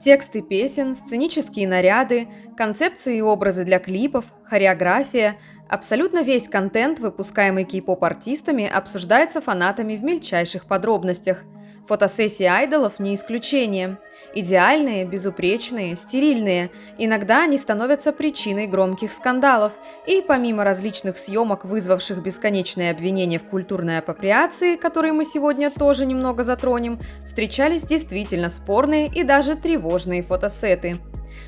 Тексты песен, сценические наряды, концепции и образы для клипов, хореография – абсолютно весь контент, выпускаемый кей-поп-артистами, обсуждается фанатами в мельчайших подробностях. Фотосессии айдолов не исключение. Идеальные, безупречные, стерильные. Иногда они становятся причиной громких скандалов. И помимо различных съемок, вызвавших бесконечные обвинения в культурной апроприации, которые мы сегодня тоже немного затронем, встречались действительно спорные и даже тревожные фотосеты.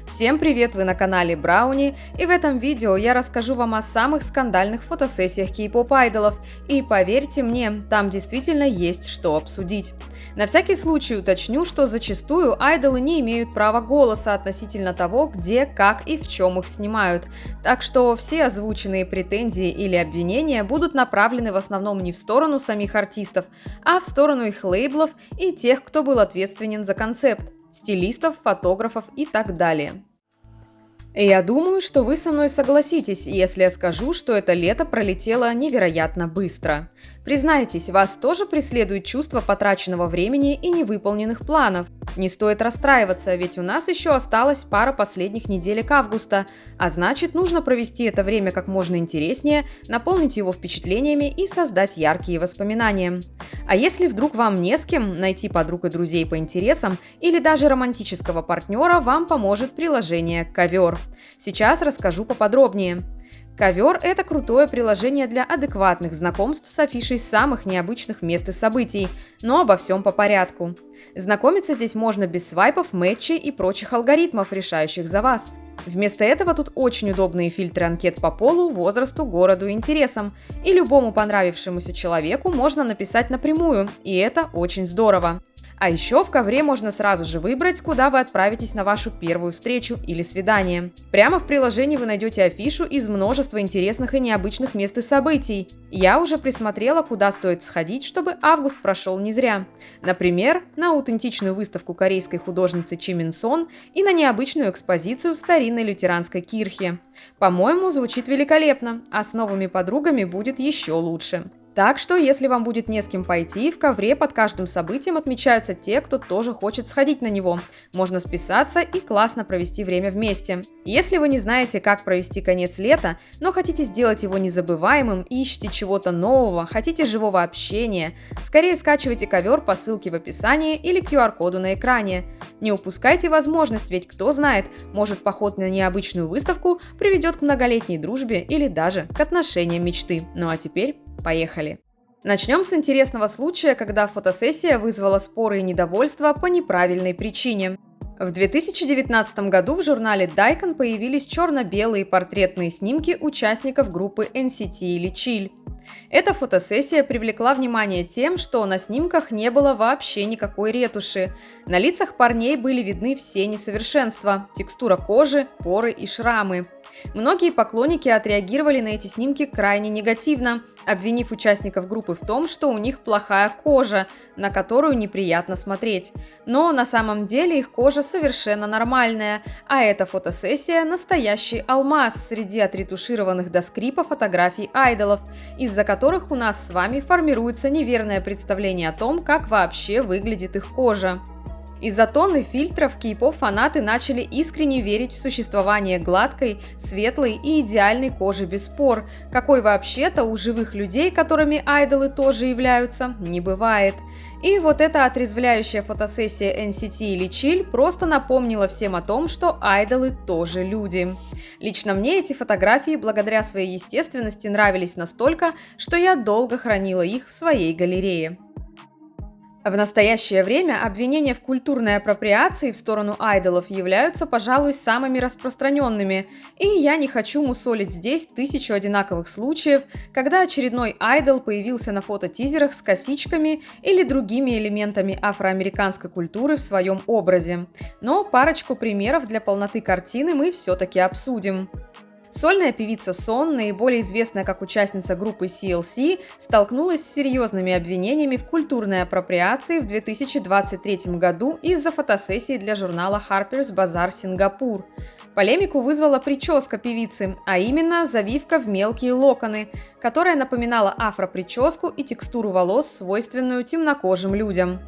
Всем привет, вы на канале Брауни, и в этом видео я расскажу вам о самых скандальных фотосессиях кей-поп айдолов, и поверьте мне, там действительно есть что обсудить. На всякий случай уточню, что зачастую айдолы не имеют права голоса относительно того, где, как и в чем их снимают, так что все озвученные претензии или обвинения будут направлены в основном не в сторону самих артистов, а в сторону их лейблов и тех, кто был ответственен за концепт. Стилистов, фотографов и так далее. Я думаю, что вы со мной согласитесь, если я скажу, что это лето пролетело невероятно быстро. Признайтесь, вас тоже преследует чувство потраченного времени и невыполненных планов. Не стоит расстраиваться, ведь у нас еще осталась пара последних неделек августа, а значит, нужно провести это время как можно интереснее, наполнить его впечатлениями и создать яркие воспоминания. А если вдруг вам не с кем найти подруг и друзей по интересам или даже романтического партнера, вам поможет приложение Ковер. Сейчас расскажу поподробнее. Ковер – это крутое приложение для адекватных знакомств с афишей самых необычных мест и событий, но обо всем по порядку. Знакомиться здесь можно без свайпов, мэтчей и прочих алгоритмов, решающих за вас. Вместо этого тут очень удобные фильтры анкет по полу, возрасту, городу и интересам, и любому понравившемуся человеку можно написать напрямую, и это очень здорово. А еще в Ковре можно сразу же выбрать, куда вы отправитесь на вашу первую встречу или свидание. Прямо в приложении вы найдете афишу из множества интересных и необычных мест и событий. Я уже присмотрела, куда стоит сходить, чтобы август прошел не зря. Например, на аутентичную выставку корейской художницы Чи Мин Сон и на необычную экспозицию в старинной лютеранской кирхе. По-моему, звучит великолепно, а с новыми подругами будет еще лучше. Так что, если вам будет не с кем пойти, в Ковре под каждым событием отмечаются те, кто тоже хочет сходить на него. Можно списаться и классно провести время вместе. Если вы не знаете, как провести конец лета, но хотите сделать его незабываемым, ищете чего-то нового, хотите живого общения, скорее скачивайте Ковер по ссылке в описании или QR-коду на экране. Не упускайте возможность, ведь кто знает, может поход на необычную выставку приведет к многолетней дружбе или даже к отношениям мечты. Ну а теперь поехали! Начнем с интересного случая, когда фотосессия вызвала споры и недовольство по неправильной причине. В 2019 году в журнале Dicon появились черно-белые портретные снимки участников группы NCT или Chill. Эта фотосессия привлекла внимание тем, что на снимках не было вообще никакой ретуши. На лицах парней были видны все несовершенства – текстура кожи, поры и шрамы. Многие поклонники отреагировали на эти снимки крайне негативно, обвинив участников группы в том, что у них плохая кожа, на которую неприятно смотреть. Но на самом деле их кожа совершенно нормальная, а эта фотосессия – настоящий алмаз среди отретушированных до скрипа фотографий айдолов, из-за которых у нас с вами формируется неверное представление о том, как вообще выглядит их кожа. Из-за тонны фильтров кей-поп-фанаты начали искренне верить в существование гладкой, светлой и идеальной кожи без пор, какой вообще-то у живых людей, которыми айдолы тоже являются, не бывает. И вот эта отрезвляющая фотосессия NCT или Chill просто напомнила всем о том, что айдолы тоже люди. Лично мне эти фотографии благодаря своей естественности нравились настолько, что я долго хранила их в своей галерее. В настоящее время обвинения в культурной апроприации в сторону айдолов являются, пожалуй, самыми распространенными, и я не хочу мусолить здесь тысячу одинаковых случаев, когда очередной айдол появился на фототизерах с косичками или другими элементами афроамериканской культуры в своем образе. Но парочку примеров для полноты картины мы все-таки обсудим. Сольная певица Сон, наиболее известная как участница группы CLC, столкнулась с серьезными обвинениями в культурной апроприации в 2023 году из-за фотосессии для журнала Harper's Bazaar Сингапур. Полемику вызвала прическа певицы, а именно завивка в мелкие локоны, которая напоминала афро-прическу и текстуру волос, свойственную темнокожим людям.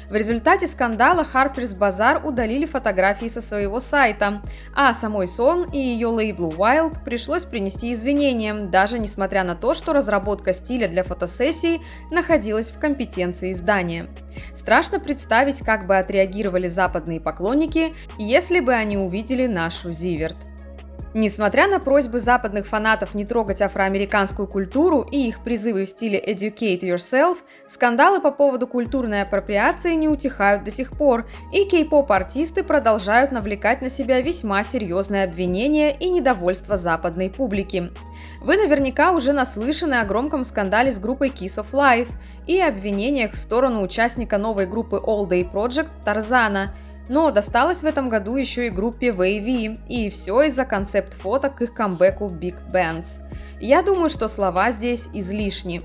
В результате скандала Harper's Bazaar удалили фотографии со своего сайта, а самой Сон и ее лейблу Wild пришлось принести извинения, даже несмотря на то, что разработка стиля для фотосессий находилась в компетенции издания. Страшно представить, как бы отреагировали западные поклонники, если бы они увидели нашу Зиверт. Несмотря на просьбы западных фанатов не трогать афроамериканскую культуру и их призывы в стиле «educate yourself», скандалы по поводу культурной апроприации не утихают до сих пор, и кей-поп-артисты продолжают навлекать на себя весьма серьезные обвинения и недовольство западной публики. Вы наверняка уже наслышаны о громком скандале с группой Kiss of Life и обвинениях в сторону участника новой группы All Day Project Тарзана. Но досталось в этом году еще и группе Wavy, и все из-за концепт-фото к их камбэку Big Bands. Я думаю, что слова здесь излишни.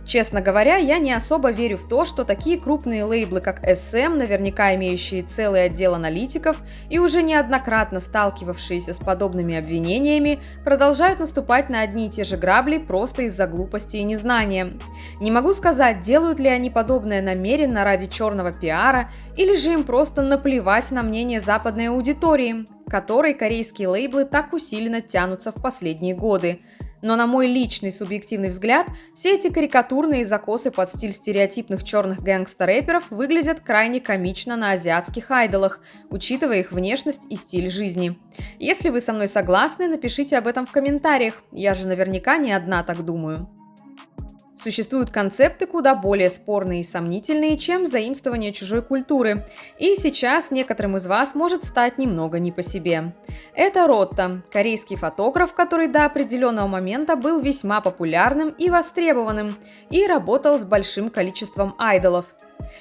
Честно говоря, я не особо верю в то, что такие крупные лейблы, как SM, наверняка имеющие целый отдел аналитиков и уже неоднократно сталкивавшиеся с подобными обвинениями, продолжают наступать на одни и те же грабли просто из-за глупости и незнания. Не могу сказать, делают ли они подобное намеренно ради черного пиара, или же им просто наплевать на мнение западной аудитории, к которой корейские лейблы так усиленно тянутся в последние годы. Но на мой личный субъективный взгляд, все эти карикатурные закосы под стиль стереотипных черных гэнгстер-рэперов выглядят крайне комично на азиатских айдолах, учитывая их внешность и стиль жизни. Если вы со мной согласны, напишите об этом в комментариях, я же наверняка не одна так думаю. Существуют концепты куда более спорные и сомнительные, чем заимствование чужой культуры, и сейчас некоторым из вас может стать немного не по себе. Это Ротта, корейский фотограф, который до определенного момента был весьма популярным и востребованным, и работал с большим количеством айдолов.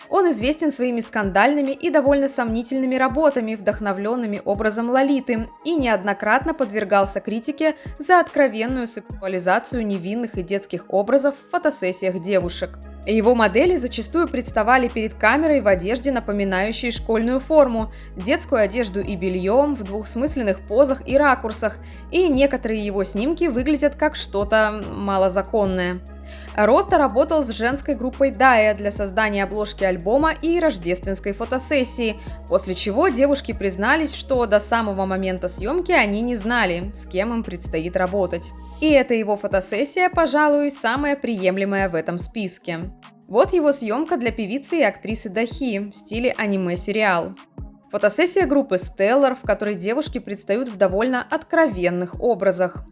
Он известен своими скандальными и довольно сомнительными работами, вдохновленными образом Лолиты, и неоднократно подвергался критике за откровенную сексуализацию невинных и детских образов в фотосессиях девушек. Его модели зачастую представали перед камерой в одежде, напоминающей школьную форму, детскую одежду и белье в двухсмысленных позах и ракурсах, и некоторые его снимки выглядят как что-то малозаконное. Ротта работал с женской группой Дая для создания обложки альбома и рождественской фотосессии, после чего девушки признались, что до самого момента съемки они не знали, с кем им предстоит работать. И эта его фотосессия, пожалуй, самая приемлемая в этом списке. Вот его съемка для певицы и актрисы Дахи в стиле аниме-сериал. Фотосессия группы Stellar, в которой девушки предстают в довольно откровенных образах.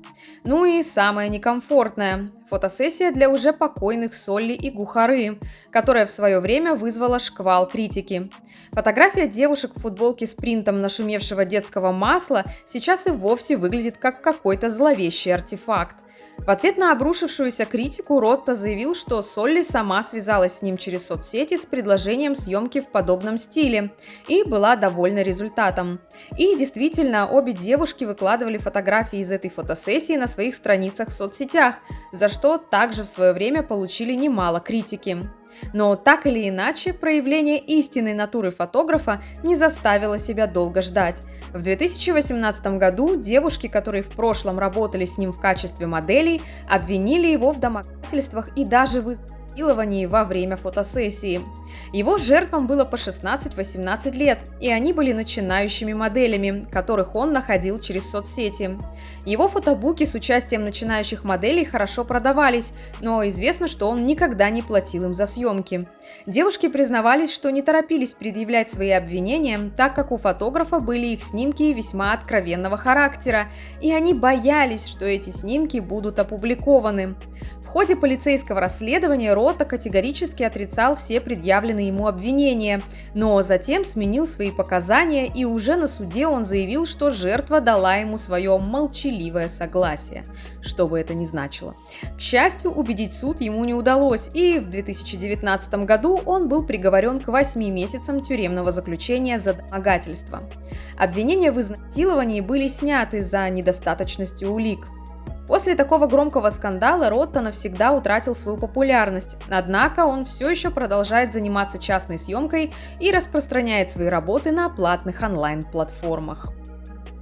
Ну и самое некомфортное – фотосессия для уже покойных Солли и Гухары, которая в свое время вызвала шквал критики. Фотография девушек в футболке с принтом нашумевшего детского масла сейчас и вовсе выглядит как какой-то зловещий артефакт. В ответ на обрушившуюся критику Ротта заявил, что Солли сама связалась с ним через соцсети с предложением съемки в подобном стиле и была довольна результатом. И действительно, обе девушки выкладывали фотографии из этой фотосессии на своих страницах в соцсетях, за что также в свое время получили немало критики. Но так или иначе, проявление истинной натуры фотографа не заставило себя долго ждать. В 2018 году девушки, которые в прошлом работали с ним в качестве моделей, обвинили его в домогательствах и даже в изнасиловании во время фотосессии. Его жертвам было по 16-18 лет, и они были начинающими моделями, которых он находил через соцсети. Его фотобуки с участием начинающих моделей хорошо продавались, но известно, что он никогда не платил им за съемки. Девушки признавались, что не торопились предъявлять свои обвинения, так как у фотографа были их снимки весьма откровенного характера, и они боялись, что эти снимки будут опубликованы. В ходе полицейского расследования Ротта категорически отрицал все предъявленные ему обвинения, но затем сменил свои показания, и уже на суде он заявил, что жертва дала ему свое молчаливое согласие, что бы это ни значило. К счастью, убедить суд ему не удалось, и в 2019 году он был приговорен к 8 месяцам тюремного заключения за домогательство. Обвинения в изнасиловании были сняты за недостаточностью улик. После такого громкого скандала Ротта навсегда утратил свою популярность, однако он все еще продолжает заниматься частной съемкой и распространяет свои работы на платных онлайн-платформах.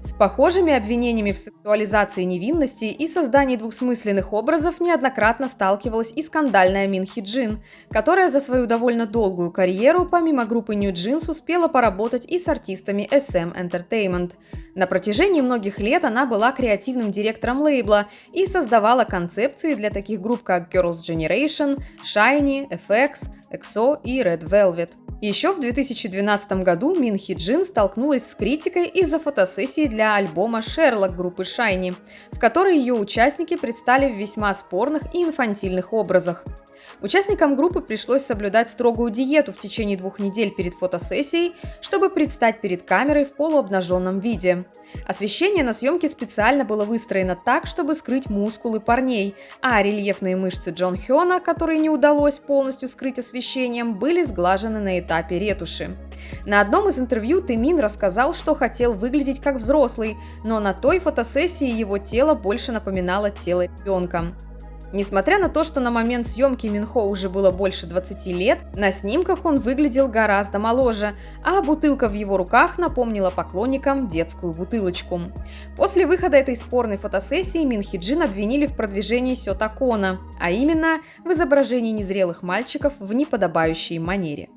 С похожими обвинениями в сексуализации невинности и создании двусмысленных образов неоднократно сталкивалась и скандальная Мин Хи Джин, которая за свою довольно долгую карьеру помимо группы New Jeans успела поработать и с артистами SM Entertainment. На протяжении многих лет она была креативным директором лейбла и создавала концепции для таких групп как Girls' Generation, SHINee, FX, EXO и Red Velvet. Еще в 2012 году Мин Хи Джин столкнулась с критикой из-за фотосессии для альбома «Шерлок» группы SHINee, в которой ее участники предстали в весьма спорных и инфантильных образах. Участникам группы пришлось соблюдать строгую диету в течение 2 недель перед фотосессией, чтобы предстать перед камерой в полуобнаженном виде. Освещение на съемке специально было выстроено так, чтобы скрыть мускулы парней, а рельефные мышцы Джон Хёна, которые не удалось полностью скрыть освещением, были сглажены на этапе ретуши. На одном из интервью Тэмин рассказал, что хотел выглядеть как взрослый, но на той фотосессии его тело больше напоминало тело ребенка. Несмотря на то, что на момент съемки Минхо уже было больше 20 лет, на снимках он выглядел гораздо моложе, а бутылка в его руках напомнила поклонникам детскую бутылочку. После выхода этой спорной фотосессии Мин Хи Джин обвинили в продвижении сётакона, а именно в изображении незрелых мальчиков в неподобающей манере.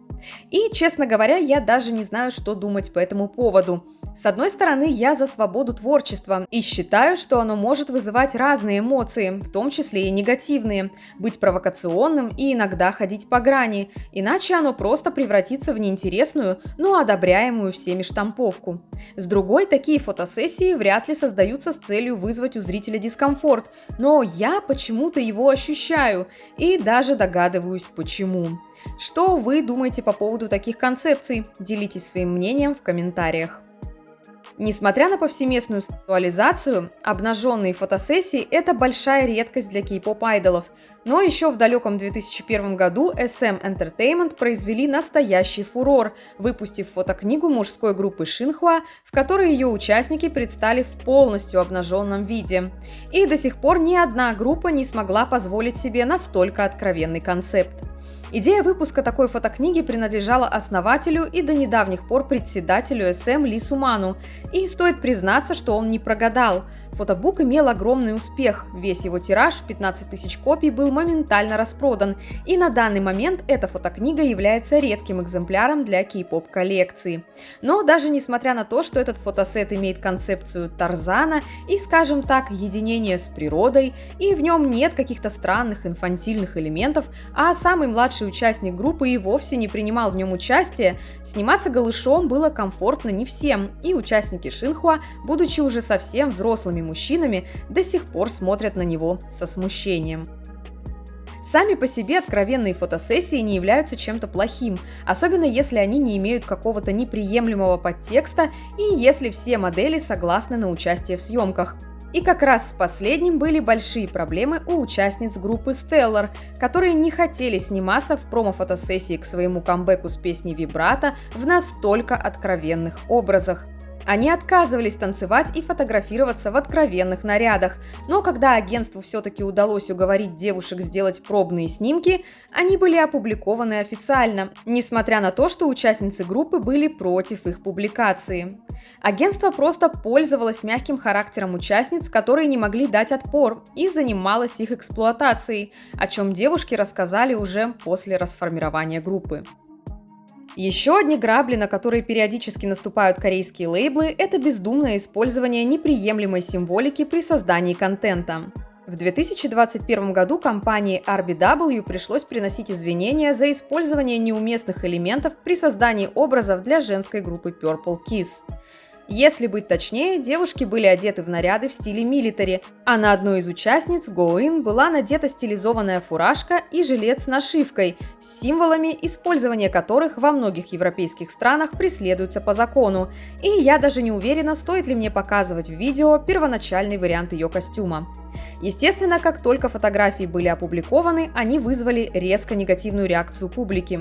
И, честно говоря, я даже не знаю, что думать по этому поводу. С одной стороны, я за свободу творчества и считаю, что оно может вызывать разные эмоции, в том числе и негативные, быть провокационным и иногда ходить по грани, иначе оно просто превратится в неинтересную, но одобряемую всеми штамповку. С другой, такие фотосессии вряд ли создаются с целью вызвать у зрителя дискомфорт, но я почему-то его ощущаю и даже догадываюсь, почему. Что вы думаете по поводу таких концепций? Делитесь своим мнением в комментариях. Несмотря на повсеместную сексуализацию, обнаженные фотосессии – это большая редкость для кей-поп-айдолов. Но еще в далеком 2001 году SM Entertainment произвели настоящий фурор, выпустив фотокнигу мужской группы Шинхва, в которой ее участники предстали в полностью обнаженном виде. И до сих пор ни одна группа не смогла позволить себе настолько откровенный концепт. Идея выпуска такой фотокниги принадлежала основателю и до недавних пор председателю SM Ли Суману, и стоит признаться, что он не прогадал. Фотобук имел огромный успех, весь его тираж в 15 тысяч копий был моментально распродан, и на данный момент эта фотокнига является редким экземпляром для кей-поп коллекции. Но даже несмотря на то, что этот фотосет имеет концепцию Тарзана и, скажем так, единение с природой, и в нем нет каких-то странных инфантильных элементов, а самый младший участник группы и вовсе не принимал в нем участие, сниматься голышом было комфортно не всем, и участники Шинхва, будучи уже совсем взрослыми мужчинами, до сих пор смотрят на него со смущением. Сами по себе откровенные фотосессии не являются чем-то плохим, особенно если они не имеют какого-то неприемлемого подтекста и если все модели согласны на участие в съемках. И как раз с последним были большие проблемы у участниц группы Stellar, которые не хотели сниматься в промо-фотосессии к своему камбэку с песней «Вибрато» в настолько откровенных образах. Они отказывались танцевать и фотографироваться в откровенных нарядах, но когда агентству все-таки удалось уговорить девушек сделать пробные снимки, они были опубликованы официально, несмотря на то, что участницы группы были против их публикации. Агентство просто пользовалось мягким характером участниц, которые не могли дать отпор, и занималось их эксплуатацией, о чем девушки рассказали уже после расформирования группы. Еще одни грабли, на которые периодически наступают корейские лейблы, это бездумное использование неприемлемой символики при создании контента. В 2021 году компании RBW пришлось приносить извинения за использование неуместных элементов при создании образов для женской группы Purple Kiss. Если быть точнее, девушки были одеты в наряды в стиле милитари, а на одной из участниц, Go-In, была надета стилизованная фуражка и жилет с нашивкой, с символами, использование которых во многих европейских странах преследуется по закону, и я даже не уверена, стоит ли мне показывать в видео первоначальный вариант ее костюма. Естественно, как только фотографии были опубликованы, они вызвали резко негативную реакцию публики.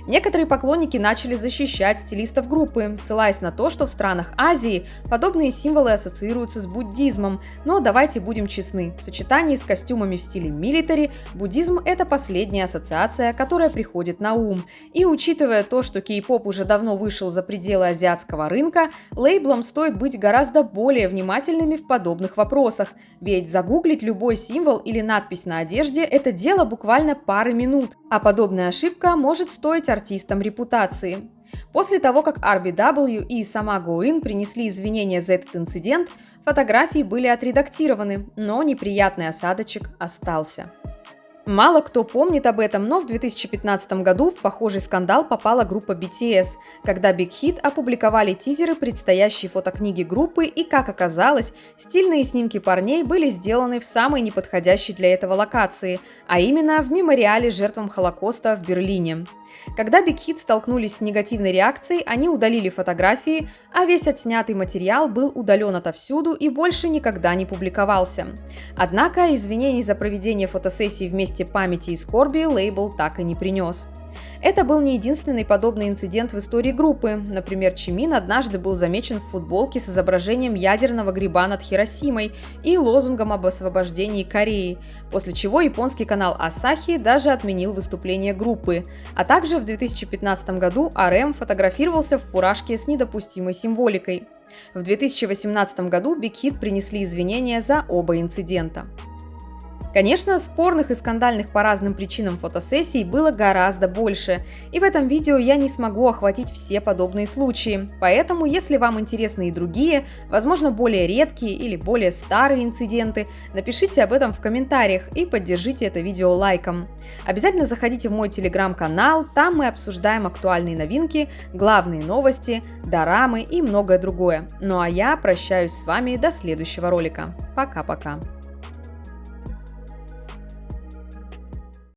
Некоторые поклонники начали защищать стилистов группы, ссылаясь на то, что в странах Азии подобные символы ассоциируются с буддизмом, но давайте будем честны, в сочетании с костюмами в стиле милитари, буддизм – это последняя ассоциация, которая приходит на ум. И учитывая то, что кей-поп уже давно вышел за пределы азиатского рынка, лейблам стоит быть гораздо более внимательными в подобных вопросах, ведь загуглить любой символ или надпись на одежде – это дело буквально пары минут, а подобная ошибка может стоить артистам репутации. После того, как RBW и сама Гоин принесли извинения за этот инцидент, фотографии были отредактированы, но неприятный осадочек остался. Мало кто помнит об этом, но в 2015 году в похожий скандал попала группа BTS, когда Big Hit опубликовали тизеры предстоящей фотокниги группы, и, как оказалось, стильные снимки парней были сделаны в самой неподходящей для этого локации, а именно в мемориале жертвам Холокоста в Берлине. Когда Big Hit столкнулись с негативной реакцией, они удалили фотографии, а весь отснятый материал был удален отовсюду и больше никогда не публиковался. Однако извинений за проведение фотосессий вместе памяти и скорби лейбл так и не принес. Это был не единственный подобный инцидент в истории группы. Например, Чимин однажды был замечен в футболке с изображением ядерного гриба над Хиросимой и лозунгом об освобождении Кореи, после чего японский канал Asahi даже отменил выступление группы. А также в 2015 году RM фотографировался в фуражке с недопустимой символикой. В 2018 году Big Hit принесли извинения за оба инцидента. Конечно, спорных и скандальных по разным причинам фотосессий было гораздо больше, и в этом видео я не смогу охватить все подобные случаи. Поэтому, если вам интересны и другие, возможно, более редкие или более старые инциденты, напишите об этом в комментариях и поддержите это видео лайком. Обязательно заходите в мой телеграм-канал, там мы обсуждаем актуальные новинки, главные новости, дорамы и многое другое. Ну а я прощаюсь с вами до следующего ролика. Пока-пока.